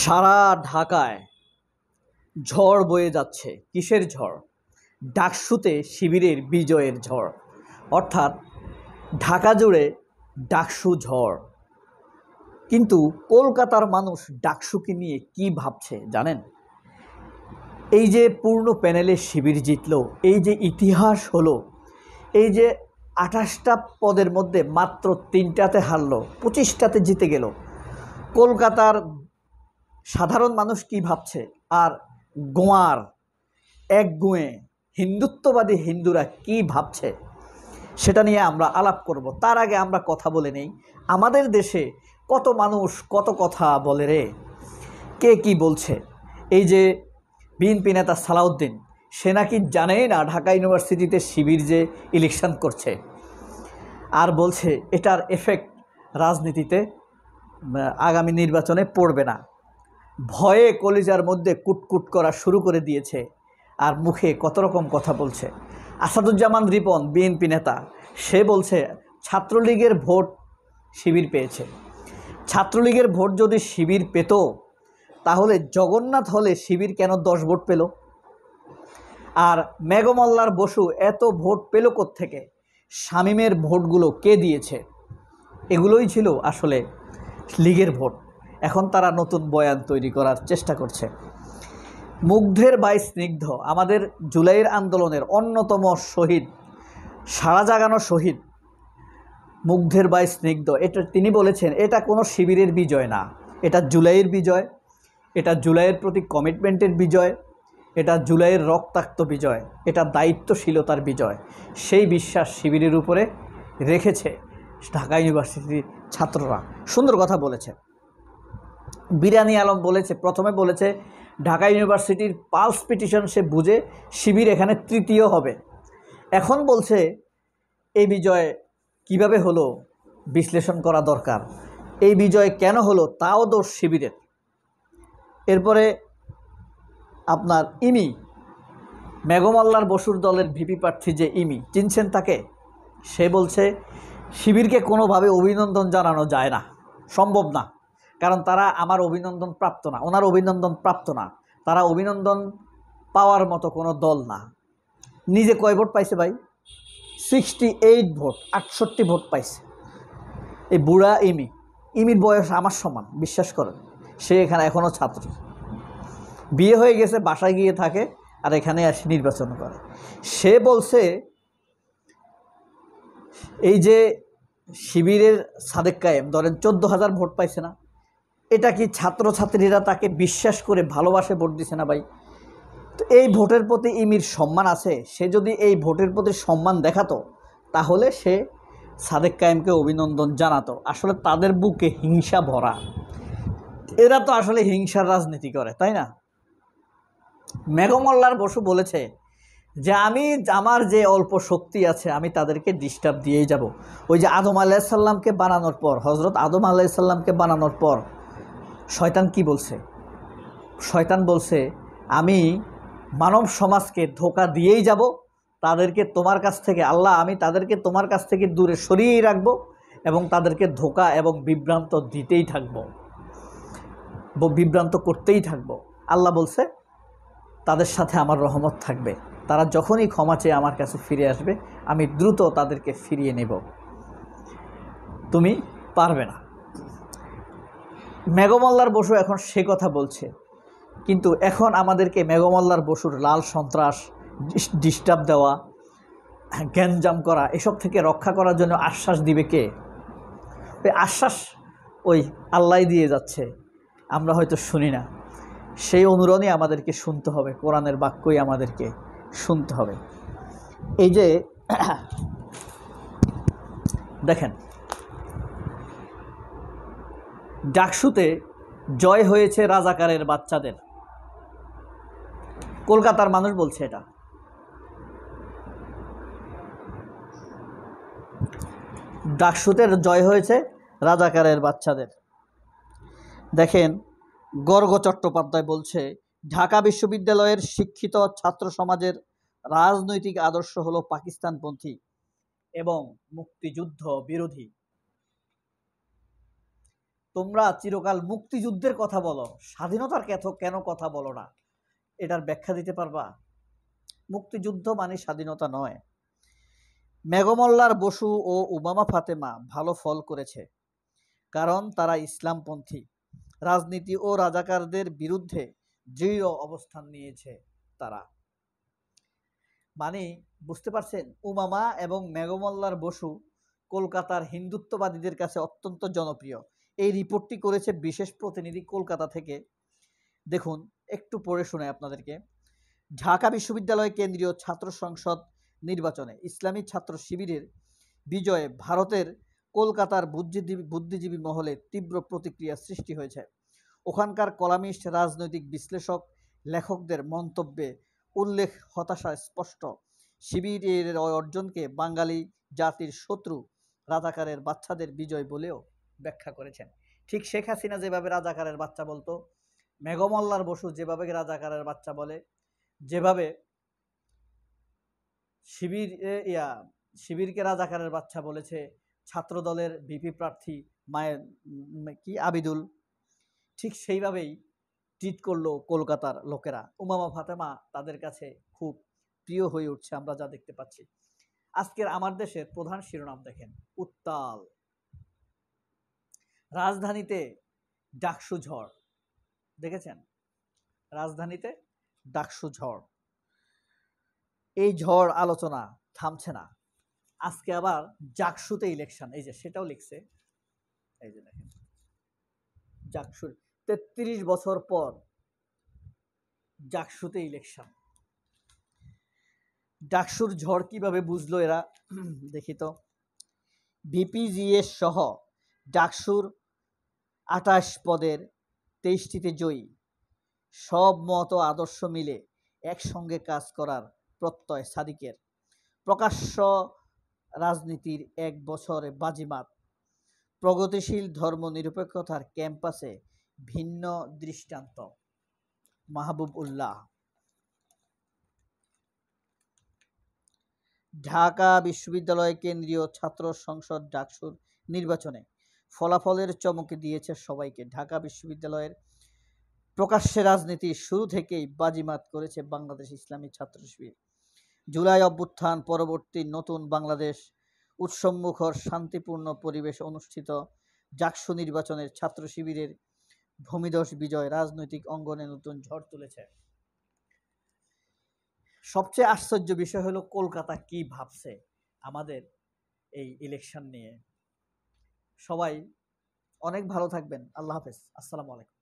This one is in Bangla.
সারা ঢাকায় ঝড় বয়ে যাচ্ছে। কিসের ঝড়? ডাকসুতে শিবিরের বিজয়ের ঝড়। অর্থাৎ ঢাকা জুড়ে ডাকসু ঝড়। কিন্তু কলকাতার মানুষ ডাকসুকে নিয়ে কি ভাবছে জানেন? এই যে পূর্ণ প্যানেলে শিবির জিতলো, এই যে ইতিহাস হলো, এই যে 28টা পদের মধ্যে মাত্র 3টাতে হারলো, 25টাতে জিতে গেল, কলকাতার সাধারণ মানুষ কি ভাবছে? আর গোয়ার একগুঁয়ে হিন্দুত্ববাদী হিন্দুরা কি ভাবছে সেটা নিয়ে আমরা আলাপ করব। তার আগে আমরা কথা বলে নেই, আমাদের দেশে কত মানুষ কত কথা বলে রে, কে কি বলছে। এই যে বিএনপি নেতা সালাউদ্দিন, সে নাকি জানেই না ঢাকা ইউনিভার্সিটিতে শিবির যে ইলেকশন করছে, আর বলছে এটার এফেক্ট রাজনীতিতে আগামী নির্বাচনে পড়বে না। ভয়ে কলিজার মধ্যে কুটকুট করা শুরু করে দিয়েছে, আর মুখে কত রকম কথা বলছে। আসাদুজ্জামান রিপন বিএনপি নেতা, সে বলছে ছাত্রলীগের ভোট শিবির পেয়েছে। ছাত্রলীগের ভোট যদি শিবির পেত তাহলে জগন্নাথ হলে শিবির কেন 10 ভোট পেল? আর মেঘমল্লার বসু এত ভোট পেল কোত্থেকে? শামীমের ভোটগুলো কে দিয়েছে? এগুলোই ছিল আসলে লীগের ভোট। এখন তারা নতুন বয়ান তৈরি করার চেষ্টা করছে। মুগ্ধের বাই স্নিগ্ধ, আমাদের জুলাইয়ের আন্দোলনের অন্যতম শহীদ, সারা জাগানো শহীদ মুগ্ধের বাই স্নিগ্ধ, এটা তিনি বলেছেন এটা কোনো শিবিরের বিজয় না, এটা জুলাইয়ের বিজয়, এটা জুলাইয়ের প্রতি কমিটমেন্টের বিজয়, এটা জুলাইয়ের রক্তাক্ত বিজয়, এটা দায়িত্বশীলতার বিজয়। সেই বিশ্বাস শিবিরের উপরে রেখেছে ঢাকা ইউনিভার্সিটির ছাত্ররা। সুন্দর কথা বলেছে। বিরানি আলম বলেছে, প্রথমে বলেছে ঢাকা ইউনিভার্সিটির পালস পিটিশন সে বুঝে শিবির এখানে তৃতীয় হবে। এখন বলছে এই বিজয় কিভাবে হলো বিশ্লেষণ করা দরকার, এই বিজয় কেন হলো তাও দোষ শিবিরের। এরপরে আপনার ইমি, মেঘমল্লার বসুর দলের ভিপি প্রার্থী যে ইমি, চিনছেন তাকে? সে বলছে শিবিরকে কোনোভাবে অভিনন্দন জানানো যায় না, সম্ভব না, কারণ তারা আমার অভিনন্দন প্রাপ্ত না, ওনার অভিনন্দন প্রাপ্ত না, তারা অভিনন্দন পাওয়ার মতো কোনো দল না। নিজে কয় ভোট পাইছে ভাই? 68 ভোট, 68 ভোট পাইছে। এই বুড়া ইমির বয়স আমার সমান, বিশ্বাস করেন। সে এখানে এখনও ছাত্র, বিয়ে হয়ে গেছে, বাসায় গিয়ে থাকে, আর এখানে আসে নির্বাচন করে। সে বলছে এই যে শিবিরের সাদেক কায়েম ধরেন 14,000 ভোট পাইছে না, এটা কি ছাত্রছাত্রীরা তাকে বিশ্বাস করে ভালোবাসে ভোট দিছে না ভাই? তো এই ভোটের প্রতি ইমির সম্মান আছে। সে যদি এই ভোটের প্রতি সম্মান দেখাতো তাহলে সে সাদেক কায়েমকে অভিনন্দন জানাতো। আসলে তাদের বুকে হিংসা ভরা, এরা তো আসলে হিংসার রাজনীতি করে, তাই না? মেঘমল্লার বসু বলেছে যে আমি আমার যে অল্প শক্তি আছে আমি তাদেরকে ডিস্টার্ব দিয়েই যাব। ওই যে আদম আলাইসাল্লামকে বানানোর পর, হজরত আদম আলাইসাল্লামকে বানানোর পর শয়তান কি বলছে? শয়তান বলছে আমি মানব সমাজকে ধোঁকা দিয়েই যাব, তাদেরকে তোমার কাছ থেকে, আল্লাহ আমি তাদেরকে তোমার কাছ থেকে দূরে সরিয়েই রাখবো এবং তাদেরকে ধোঁকা এবং বিভ্রান্ত দিতেই থাকবো, বিভ্রান্ত করতেই থাকবো। আল্লাহ বলছে তাদের সাথে আমার রহমত থাকবে, তারা যখনই ক্ষমা চেয়ে আমার কাছে ফিরে আসবে আমি দ্রুত তাদেরকে ফিরিয়ে নেব, তুমি পারবে না। মেঘমল্লার বসু এখন সে কথা বলছে, কিন্তু এখন আমাদেরকে মেঘমল্লার বসুর লাল সন্ত্রাস, ডিস্টার্ব দেওয়া, গ্যাঞ্জাম করা, এসব থেকে রক্ষা করার জন্য আশ্বাস দিবে কে? ওই আশ্বাস ওই আল্লাহ দিয়ে যাচ্ছে, আমরা হয়তো শুনি না। সেই অনুরণই আমাদেরকে শুনতে হবে, কোরআনের বাক্যই আমাদেরকে শুনতে হবে। এই যে দেখেন, ডাকসুতে জয় হয়েছে রাজাকারের বাচ্চাদের, কলকাতার মানুষ বলছে এটা। ডাকসুতে জয় হয়েছে রাজাকারের বাচ্চাদের। দেখেন, গর্গ চট্টোপাধ্যায় বলছে ঢাকা বিশ্ববিদ্যালয়ের শিক্ষিত ছাত্র সমাজের রাজনৈতিক আদর্শ হলো পাকিস্তানপন্থী এবং মুক্তিযুদ্ধ বিরোধী। তোমরা চিরকাল মুক্তিযুদ্ধের কথা বলো, স্বাধীনতার কেন কথা বলো না? এটার ব্যাখ্যা দিতে পারবা? মুক্তিযুদ্ধ মানে স্বাধীনতা নয়। মেঘমল্লার বসু ও উমামা ফাতেমা ভালো ফল করেছে, কারণ তারা ইসলামপন্থী। রাজনীতি ও রাজাকারদের বিরুদ্ধে দৃঢ় অবস্থান নিয়েছে তারা। মানে বুঝতে পারছেন, উমামা এবং মেঘমল্লার বসু কলকাতার হিন্দুত্ববাদীদের কাছে অত্যন্ত জনপ্রিয়। এই রিপোর্টটি করেছে বিশেষ প্রতিনিধি কলকাতা থেকে। দেখুন, একটু পড়ে শোনাই আপনাদেরকে। ঢাকা বিশ্ববিদ্যালয় কেন্দ্রীয় ছাত্র সংসদ নির্বাচনে ইসলামী ছাত্র শিবিরের বিজয়ে ভারতের কলকাতার বুদ্ধিজীবী মহলে তীব্র প্রতিক্রিয়া সৃষ্টি হয়েছে। ওখানকার কলামিস্ট, রাজনৈতিক বিশ্লেষক, লেখকদের মন্তব্যে উল্লেখ হতাশা স্পষ্ট। শিবিরের অর্জনকে বাঙালি জাতির শত্রু রাজাকারের বাচ্চাদের বিজয় বলেও ব্যাখ্যা করেছেন। ঠিক শেখ হাসিনা যেভাবে রাজাকারের বাচ্চা বলতো, মেঘমল্লার বসু যেভাবে রাজাকারের বাচ্চা বলে, যেভাবে শিবিরকে রাজাকারের বাচ্চা বলেছে ছাত্রদলের ভিপি প্রার্থী আবিদুল, ঠিক সেইভাবেই ট্রিট করলো কলকাতার লোকেরা। উমামা ফাতেমা তাদের কাছে খুব প্রিয় হয়ে উঠছে, আমরা যা দেখতে পাচ্ছি। আজকের আমার দেশের প্রধান শিরোনাম দেখেন, উত্তাল। রাজধানীতে ডাকসু ঝড়। দেখেছেন? রাজধানীতে ডাকসু ঝড়। এই ঝড় আলোচনা থামছে না। আজকে আবার জাকসুতে ইলেকশন, এই যে সেটাও লিখছে, এই যে দেখেন, জাকসুর ৩৩ বছর পর জাকসুতে ইলেকশন। ডাকসুর ঝড় কিভাবে বুঝলো এরা, দেখি তো। ভিপিজিএস সহ ডাকসুর ২৮ পদের ২৩টিতে জয়ী। সব মত ও আদর্শ মিলে একসঙ্গে কাজ করার প্রত্যয় সাদিকের। প্রকাশ্য রাজনীতির ১ বছরে বাজিমাত। প্রগতিশীল ধর্মনিরপেক্ষতার ক্যাম্পাসে ভিন্ন দৃষ্টান্ত। মাহবুব উল্লাহ। ঢাকা বিশ্ববিদ্যালয় কেন্দ্রীয় ছাত্র সংসদ ডাকসুর নির্বাচনে ফলাফলের চমকে দিয়েছে সবাইকে। ঢাকা বিশ্ববিদ্যালয়ের প্রকাশ্যে রাজনীতির শুরু থেকেই বাজিমাত করেছে বাংলাদেশ ইসলামী ছাত্র শিবির। জুলাই অভ্যুত্থান পরবর্তী নতুন বাংলাদেশ উৎসবমুখর শান্তিপূর্ণ পরিবেশে অনুষ্ঠিত ডাকসু নির্বাচনের ছাত্র শিবিরের ভূমিধস বিজয় রাজনৈতিক অঙ্গনে নতুন ঝড় তুলেছে। সবচেয়ে আশ্চর্য বিষয় হলো কলকাতা কি ভাবছে আমাদের এই ইলেকশন নিয়ে। সবাই অনেক ভালো থাকবেন। আল্লাহ হাফেজ। আসসালামু আলাইকুম।